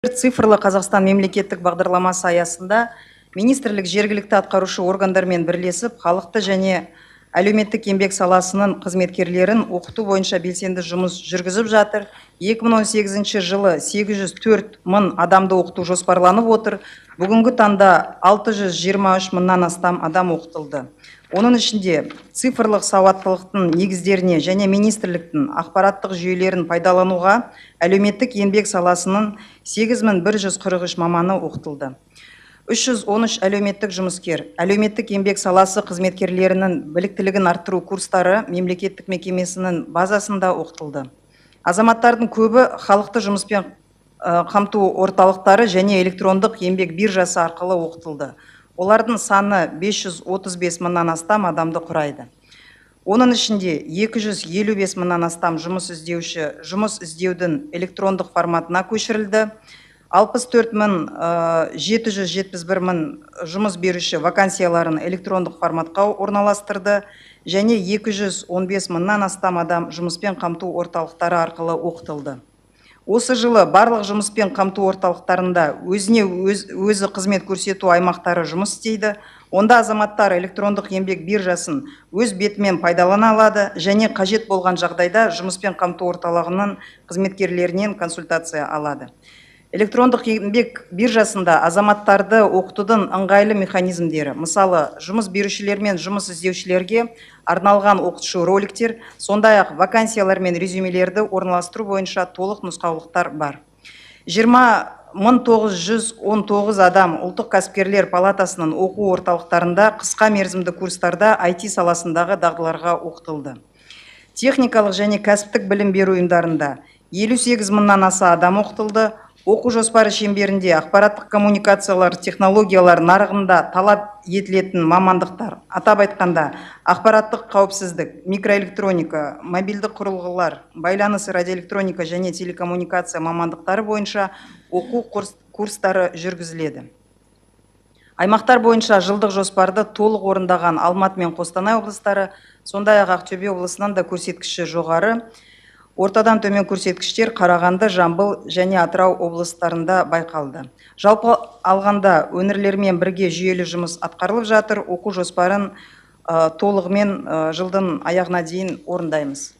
Цифрлы Қазақстан мемлекеттік бағдарламасы аясында министрлік жергілікті атқарушы органдармен бірлесіп, халықты және әлеуметтік еңбек саласының қызметкерлерін оқыту бойынша белсенді жұмыс жүргізіп жатыр. 2018 жылы 804 мың адамды оқыту жоспарланып отыр. Бүгінгі таңда 623 мыңнан астам адам оқытылды. Оның ішінде цифрлық сауаттылықтың негіздеріне және министрліктің ақпараттық жүйелерін пайдалануға әлеуметтік еңбек саласының 8143 маманы оқытылды. 313 әлеуметтік жұмыскер, әлеуметтік еңбек саласы қызметкерлерінің біліктілігін арттыру курстары мемлекеттік мекемесінің базасында оқытылды. Азаматтардың көбі халықты жұмыспен қамту орталықтары және электрондық еңбек биржасы арқылы оқытылды. Олардың саны 535 мыңнан астам адамды құрайды. Оның ішінде 255 мыңнан астам жұмыс іздеуші жұмыс іздеудің электрондық форматына көшірілді. 64 мың 771 мың жұмыс беруші вакансияларын электрондық форматқа орналастырды және 215 мыңнан астам адам жұмыспен қамту орталықтары арқылы оқытылды. Осы жылы барлық жұмыспен қамту орталықтарында өзі қызмет көрсету аймақтары жұмыс істейді. Онда азаматтар электрондық еңбек биржасын өз бетімен пайдалана алады және қажет болған жағдайда жұмыспен қамту орталығының қызметкерлерінен консультация алады. Электрондық еңбек биржасында азаматтарды оқытудың ыңғайлы механизмдері, мысалы, жұмыс берушілер мен жұмыс іздеушілерге арналған оқытушы роликтер, сондай-ақ вакансиялар мен резюмелерді орналастыру бойынша толық нұсқаулықтар бар. 20.919 адам ұлттық кәсіпкерлер палатасының оқу орталықтарында қысқа мерзімді курстарда IT саласындағы дағдыларға оқытылды. Техникалық және кәсіптік білім беру ұйымдарында 58 мыңнан аса адам оқытылды. Оқу жоспары шеңберінде ақпараттық коммуникациялар технологиялар нарығында талап етілетін мамандықтар, атап айтқанда ақпараттық қауіпсіздік, микроэлектроника, мобильдік құрылғылар, байланыс радиоэлектроника және телекоммуникация мамандықтары бойынша оқу курстары жүргізіледі. Аймақтар бойынша жылдық жоспарды толық орындаған Алматы мен Қостанай облыстары, сондай-ақ Ақтөбе облысынан да көрсеткіші жоғары. Ортадан төмен көрсеткіштер Қарағанды, Жамбыл және Атырау облыстарында байқалды. Жалпы алғанда өңірлермен бірге жүйелі жұмыс атқарылып жатыр. Оқу жоспарын толығымен жылдың аяғына дейін орындаймыз.